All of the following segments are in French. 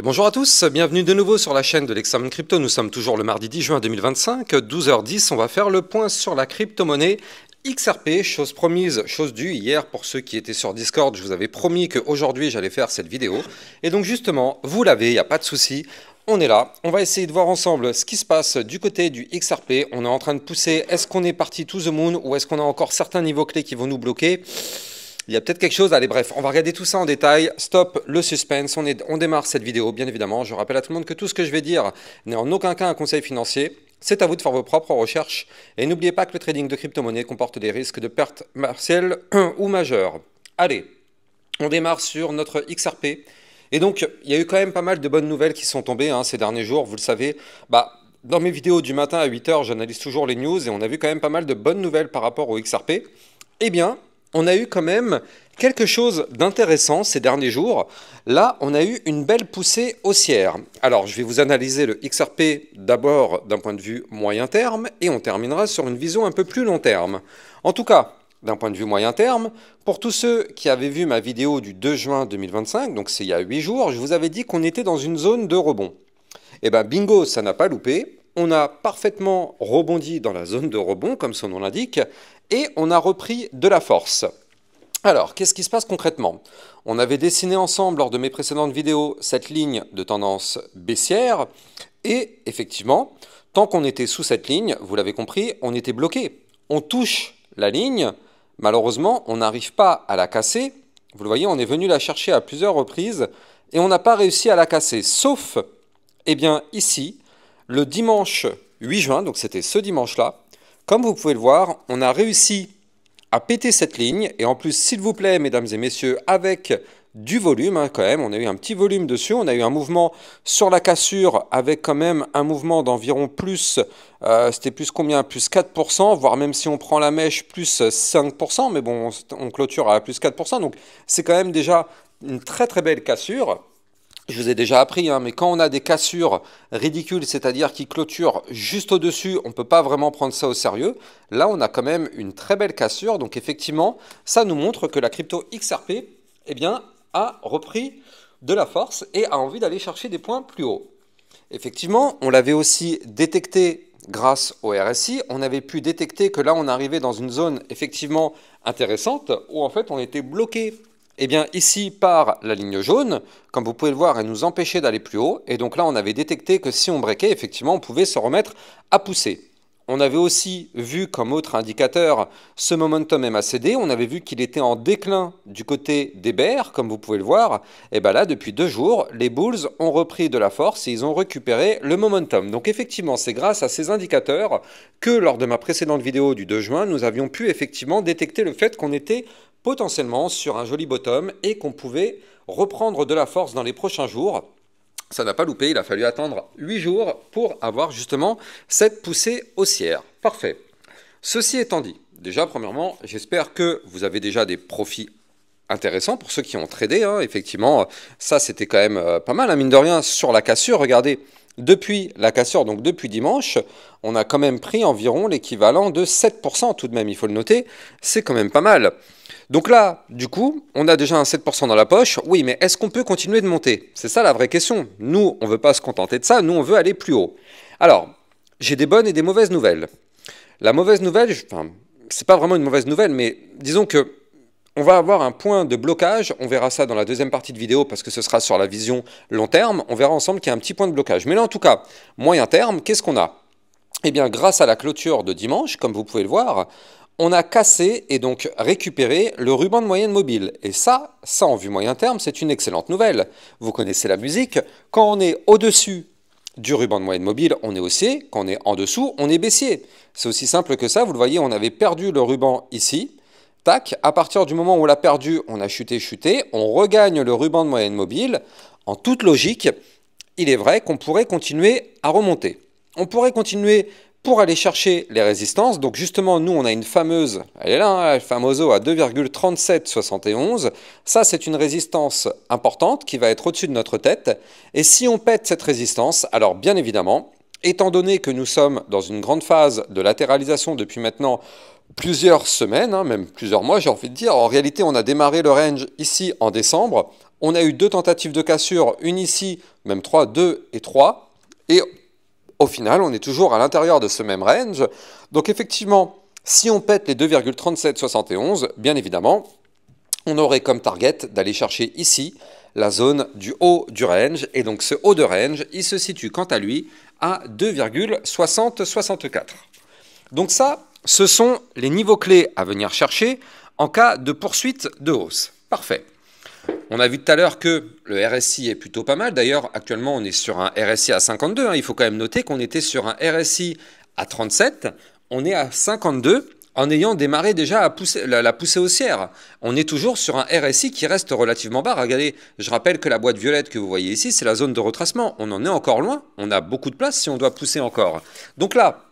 Et bonjour à tous, bienvenue de nouveau sur la chaîne de l'Examen Crypto. Nous sommes toujours le mardi 10 juin 2025, 12h10. On va faire le point sur la crypto-monnaie XRP, chose promise, chose due. Hier, pour ceux qui étaient sur Discord, je vous avais promis qu'aujourd'hui j'allais faire cette vidéo. Et donc justement, vous l'avez, il n'y a pas de souci. On est là, on va essayer de voir ensemble ce qui se passe du côté du XRP. On est en train de pousser, est-ce qu'on est parti to the moon ou est-ce qu'on a encore certains niveaux clés qui vont nous bloquer? Il y a peut-être quelque chose, allez bref, on va regarder tout ça en détail. Stop le suspense, on démarre cette vidéo bien évidemment. Je rappelle à tout le monde que tout ce que je vais dire n'est en aucun cas un conseil financier. C'est à vous de faire vos propres recherches. Et n'oubliez pas que le trading de crypto-monnaie comporte des risques de pertes partielles ou majeures. Allez, on démarre sur notre XRP. Et donc, il y a eu quand même pas mal de bonnes nouvelles qui sont tombées ces derniers jours, vous le savez. Dans mes vidéos du matin à 8h, j'analyse toujours les news et on a vu quand même pas mal de bonnes nouvelles par rapport au XRP. Eh bien, on a eu quand même quelque chose d'intéressant ces derniers jours. Là, on a eu une belle poussée haussière. Alors, je vais vous analyser le XRP d'abord d'un point de vue moyen terme et on terminera sur une vision un peu plus long terme. En tout cas, d'un point de vue moyen terme, pour tous ceux qui avaient vu ma vidéo du 2 juin 2025, donc c'est il y a 8 jours, je vous avais dit qu'on était dans une zone de rebond. Et bien bingo, ça n'a pas loupé. On a parfaitement rebondi dans la zone de rebond, comme son nom l'indique, et on a repris de la force. Alors, qu'est-ce qui se passe concrètement? On avait dessiné ensemble lors de mes précédentes vidéos cette ligne de tendance baissière, et effectivement, tant qu'on était sous cette ligne, vous l'avez compris, on était bloqué. On touche la ligne, malheureusement, on n'arrive pas à la casser. Vous le voyez, on est venu la chercher à plusieurs reprises, et on n'a pas réussi à la casser, sauf, eh bien, ici, le dimanche 8 juin, donc c'était ce dimanche-là, comme vous pouvez le voir, on a réussi à péter cette ligne. Et en plus, s'il vous plaît, mesdames et messieurs, avec du volume quand même, on a eu un petit volume dessus, on a eu un mouvement sur la cassure avec quand même un mouvement d'environ plus, c'était plus combien? Plus 4%, voire même si on prend la mèche, plus 5%, mais bon, on clôture à plus 4%, donc c'est quand même déjà une très très belle cassure. Je vous ai déjà appris, mais quand on a des cassures ridicules, c'est-à-dire qui clôturent juste au-dessus, on ne peut pas vraiment prendre ça au sérieux. Là, on a quand même une très belle cassure. Donc effectivement, ça nous montre que la crypto XRP a repris de la force et a envie d'aller chercher des points plus hauts. Effectivement, on l'avait aussi détecté grâce au RSI. On avait pu détecter que là, on arrivait dans une zone effectivement intéressante où en fait, on était bloqué. Eh bien, ici, par la ligne jaune, comme vous pouvez le voir, elle nous empêchait d'aller plus haut. Et donc là, on avait détecté que si on breakait, effectivement, on pouvait se remettre à pousser. On avait aussi vu comme autre indicateur ce momentum MACD. On avait vu qu'il était en déclin du côté des bears, comme vous pouvez le voir. Et bien là, depuis 2 jours, les bulls ont repris de la force et ils ont récupéré le momentum. Donc effectivement, c'est grâce à ces indicateurs que lors de ma précédente vidéo du 2 juin, nous avions pu effectivement détecter le fait qu'on était potentiellement sur un joli bottom et qu'on pouvait reprendre de la force dans les prochains jours. Ça n'a pas loupé, il a fallu attendre 8 jours pour avoir justement cette poussée haussière. Parfait. Ceci étant dit, déjà premièrement, j'espère que vous avez déjà des profits intéressants pour ceux qui ont tradé. Effectivement, ça c'était quand même pas mal, mine de rien, sur la cassure. Regardez, depuis la cassure, donc depuis dimanche, on a quand même pris environ l'équivalent de 7% tout de même, il faut le noter. C'est quand même pas mal. Donc là, du coup, on a déjà un 7% dans la poche. Oui, mais est-ce qu'on peut continuer de monter? C'est ça la vraie question. Nous, on ne veut pas se contenter de ça. Nous, on veut aller plus haut. Alors, j'ai des bonnes et des mauvaises nouvelles. La mauvaise nouvelle, c'est pas vraiment une mauvaise nouvelle, mais disons que on va avoir un point de blocage. On verra ça dans la deuxième partie de vidéo parce que ce sera sur la vision long terme. On verra ensemble qu'il y a un petit point de blocage. Mais là, en tout cas, moyen terme, qu'est-ce qu'on a? Eh bien, grâce à la clôture de dimanche, comme vous pouvez le voir, on a cassé et donc récupéré le ruban de moyenne mobile. Et ça en vue moyen terme, c'est une excellente nouvelle. Vous connaissez la musique. Quand on est au-dessus du ruban de moyenne mobile, on est haussier. Quand on est en dessous, on est baissier. C'est aussi simple que ça. Vous le voyez, on avait perdu le ruban ici. Tac, à partir du moment où on l'a perdu, on a chuté. On regagne le ruban de moyenne mobile. En toute logique, il est vrai qu'on pourrait continuer à remonter. On pourrait continuer pour aller chercher les résistances. Donc justement, nous, on a une fameuse, elle est là, le famoso à 2,3771. Ça, c'est une résistance importante qui va être au-dessus de notre tête. Et si on pète cette résistance, alors bien évidemment, étant donné que nous sommes dans une grande phase de latéralisation depuis maintenant plusieurs semaines, même plusieurs mois, j'ai envie de dire, en réalité, on a démarré le range ici en décembre. On a eu 2 tentatives de cassure, une ici, même 3, 2 et 3. Et au final, on est toujours à l'intérieur de ce même range. Donc effectivement, si on pète les 2,3771, bien évidemment, on aurait comme target d'aller chercher ici la zone du haut du range. Et donc ce haut de range, il se situe quant à lui à 2,6064. Donc ça, ce sont les niveaux clés à venir chercher en cas de poursuite de hausse. Parfait. On a vu tout à l'heure que le RSI est plutôt pas mal. D'ailleurs, actuellement, on est sur un RSI à 52. Il faut quand même noter qu'on était sur un RSI à 37. On est à 52 en ayant démarré déjà la poussée haussière. On est toujours sur un RSI qui reste relativement bas. Regardez, je rappelle que la boîte violette que vous voyez ici, c'est la zone de retracement. On en est encore loin. On a beaucoup de place si on doit pousser encore. Donc là,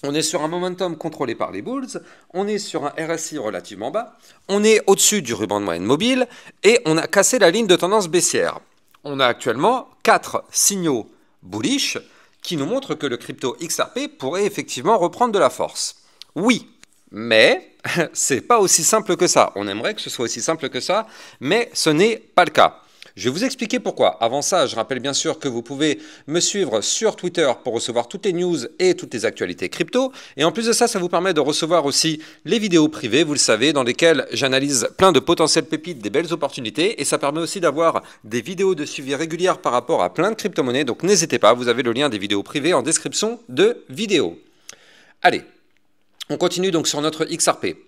on est sur un momentum contrôlé par les bulls, on est sur un RSI relativement bas, on est au-dessus du ruban de moyenne mobile et on a cassé la ligne de tendance baissière. On a actuellement 4 signaux bullish qui nous montrent que le crypto XRP pourrait effectivement reprendre de la force. Oui, mais c'est pas aussi simple que ça. On aimerait que ce soit aussi simple que ça, mais ce n'est pas le cas. Je vais vous expliquer pourquoi. Avant ça, je rappelle bien sûr que vous pouvez me suivre sur Twitter pour recevoir toutes les news et toutes les actualités crypto. Et en plus de ça, ça vous permet de recevoir aussi les vidéos privées, vous le savez, dans lesquelles j'analyse plein de potentielles pépites, des belles opportunités. Et ça permet aussi d'avoir des vidéos de suivi régulières par rapport à plein de crypto-monnaies. Donc n'hésitez pas, vous avez le lien des vidéos privées en description de vidéo. Allez, on continue donc sur notre XRP.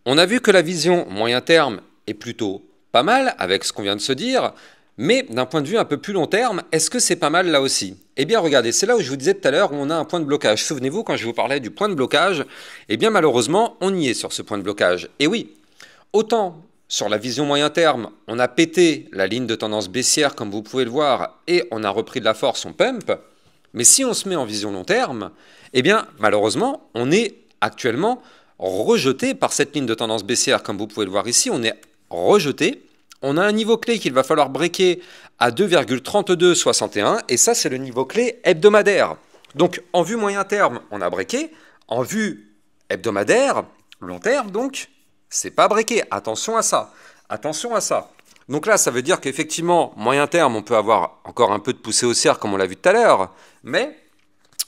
On a vu que la vision moyen terme est plutôt pas mal avec ce qu'on vient de se dire, mais d'un point de vue un peu plus long terme, est-ce que c'est pas mal là aussi? Eh bien regardez, c'est là où je vous disais tout à l'heure où on a un point de blocage. Souvenez-vous quand je vous parlais du point de blocage, eh bien malheureusement on y est sur ce point de blocage. Et oui, autant sur la vision moyen terme, on a pété la ligne de tendance baissière comme vous pouvez le voir et on a repris de la force, on pump, mais si on se met en vision long terme, eh bien malheureusement on est actuellement rejeté par cette ligne de tendance baissière comme vous pouvez le voir ici, on est rejeté. On a un niveau clé qu'il va falloir breaker à 2,3261 et ça c'est le niveau clé hebdomadaire. Donc en vue moyen terme, on a breaké, en vue hebdomadaire, long terme donc, c'est pas breaké. Attention à ça. Attention à ça. Donc là, ça veut dire qu'effectivement, moyen terme, on peut avoir encore un peu de poussée haussière comme on l'a vu tout à l'heure, mais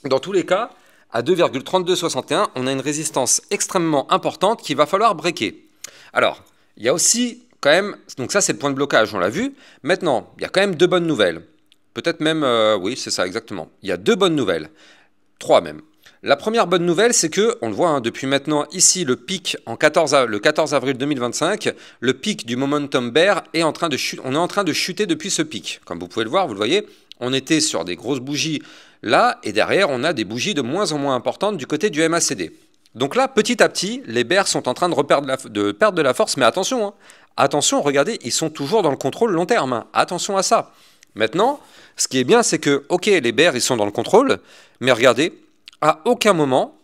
dans tous les cas, à 2,3261, on a une résistance extrêmement importante qu'il va falloir breaker. Alors, il y a aussi quand même, donc ça c'est le point de blocage, on l'a vu. Maintenant, il y a quand même 2 bonnes nouvelles. Peut-être même, oui c'est ça exactement. Il y a 2 bonnes nouvelles. 3 même. La première bonne nouvelle, c'est que, on le voit hein, depuis maintenant ici, le pic le 14 avril 2025, le pic du momentum bear est en train de chuter, on est en train de chuter depuis ce pic. Comme vous pouvez le voir, vous le voyez, on était sur des grosses bougies là, et derrière on a des bougies de moins en moins importantes du côté du MACD. Donc là, petit à petit, les bears sont en train de perdre de la force, mais attention, hein, attention, regardez, ils sont toujours dans le contrôle long terme. Hein. Attention à ça. Maintenant, ce qui est bien, c'est que, ok, les bears, ils sont dans le contrôle, mais regardez, à aucun moment,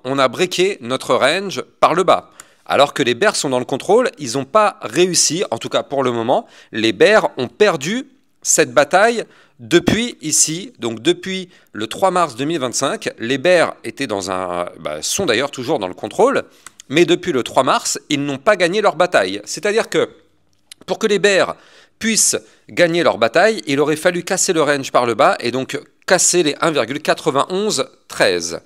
on a breaké notre range par le bas. Alors que les bears sont dans le contrôle, ils n'ont pas réussi, en tout cas pour le moment, les bears ont perdu cette bataille depuis ici, donc depuis le 3 mars 2025. Les bears étaient sont d'ailleurs toujours dans le contrôle, mais depuis le 3 mars, ils n'ont pas gagné leur bataille. C'est-à-dire que pour que les bears puissent gagner leur bataille, il aurait fallu casser le range par le bas et donc casser les 1,9113.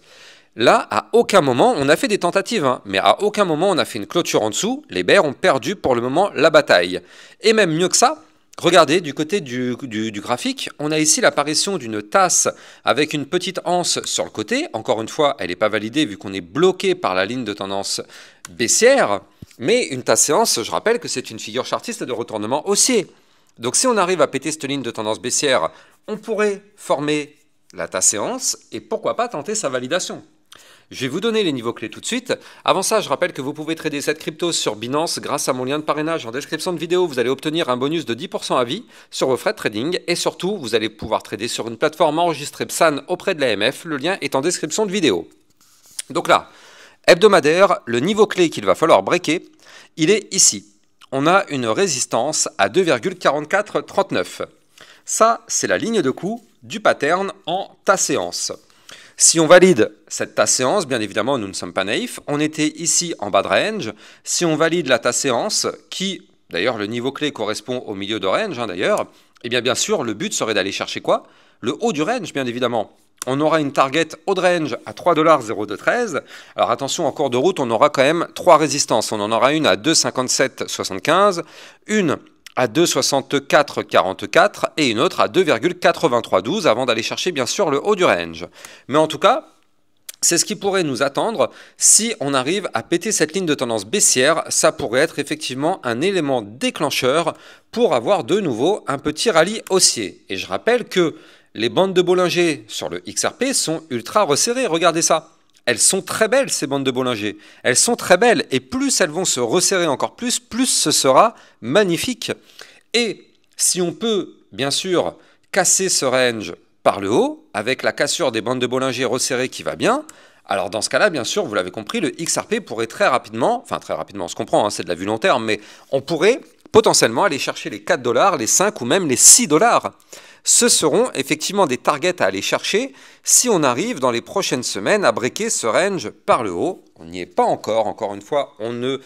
Là, à aucun moment, on a fait des tentatives, hein, mais à aucun moment on a fait une clôture en dessous. Les bears ont perdu pour le moment la bataille. Et même mieux que ça, regardez, du côté du graphique, on a ici l'apparition d'une tasse avec une petite anse sur le côté. Encore une fois, elle n'est pas validée vu qu'on est bloqué par la ligne de tendance baissière. Mais une tasse séance, je rappelle que c'est une figure chartiste de retournement haussier. Donc si on arrive à péter cette ligne de tendance baissière, on pourrait former la tasse séance et pourquoi pas tenter sa validation. Je vais vous donner les niveaux clés tout de suite. Avant ça, je rappelle que vous pouvez trader cette crypto sur Binance grâce à mon lien de parrainage en description de vidéo. Vous allez obtenir un bonus de 10% à vie sur vos frais de trading. Et surtout, vous allez pouvoir trader sur une plateforme enregistrée PSAN auprès de l'AMF. Le lien est en description de vidéo. Donc là, hebdomadaire, le niveau clé qu'il va falloir breaker, il est ici. On a une résistance à 2,4439. Ça, c'est la ligne de coup du pattern en tasse séance. Si on valide cette tasse séance, bien évidemment, nous ne sommes pas naïfs. On était ici en bas de range. Si on valide la tasse séance, qui d'ailleurs le niveau clé correspond au milieu de range d'ailleurs, et bien sûr le but serait d'aller chercher quoi? Le haut du range bien évidemment. On aura une target haut de range à 3,0213 $. Alors attention, en cours de route, on aura quand même 3 résistances. On en aura une à 2,5775, une à 2,6444 et une autre à 2,8312 avant d'aller chercher bien sûr le haut du range. Mais en tout cas, c'est ce qui pourrait nous attendre si on arrive à péter cette ligne de tendance baissière. Ça pourrait être effectivement un élément déclencheur pour avoir de nouveau un petit rallye haussier. Et je rappelle que les bandes de Bollinger sur le XRP sont ultra resserrées, regardez ça. Elles sont très belles ces bandes de Bollinger. Elles sont très belles et plus elles vont se resserrer encore plus ce sera magnifique. Et si on peut bien sûr casser ce range par le haut, avec la cassure des bandes de Bollinger resserrées qui va bien, alors dans ce cas-là, bien sûr, vous l'avez compris, le XRP pourrait très rapidement, on se comprend, hein, c'est de la vue long terme, mais on pourrait potentiellement aller chercher les 4 $, les 5 ou même les 6 $. Ce seront effectivement des targets à aller chercher si on arrive dans les prochaines semaines à breaker ce range par le haut. On n'y est pas encore une fois, on ne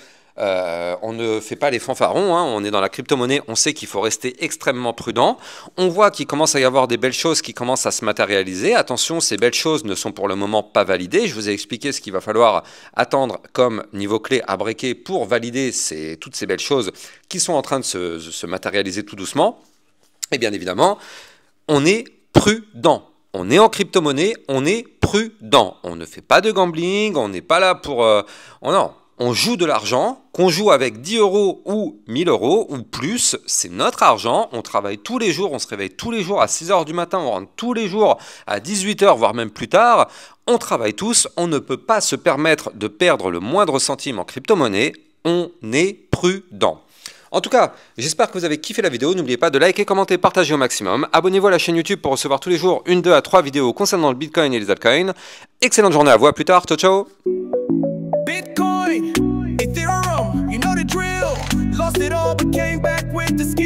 fait pas les fanfarons, hein. On est dans la crypto-monnaie, on sait qu'il faut rester extrêmement prudent. On voit qu'il commence à y avoir des belles choses qui commencent à se matérialiser. Attention, ces belles choses ne sont pour le moment pas validées. Je vous ai expliqué ce qu'il va falloir attendre comme niveau clé à breaker pour valider toutes ces belles choses qui sont en train de se matérialiser tout doucement. Et bien évidemment, on est prudent. On est en crypto-monnaie, on est prudent. On ne fait pas de gambling, on n'est pas là pour... non, on joue de l'argent, qu'on joue avec 10 € ou 1000 € ou plus, c'est notre argent. On travaille tous les jours, on se réveille tous les jours à 6 h du matin, on rentre tous les jours à 18 h, voire même plus tard. On travaille tous, on ne peut pas se permettre de perdre le moindre centime en crypto-monnaie. On est prudent. En tout cas, j'espère que vous avez kiffé la vidéo. N'oubliez pas de liker, commenter, partager au maximum. Abonnez-vous à la chaîne YouTube pour recevoir tous les jours 1, 2 à 3 vidéos concernant le Bitcoin et les altcoins. Excellente journée à vous, à plus tard, ciao ciao. Bitcoin, Ethereum, you know the drill. Lost it all but came back with the skill.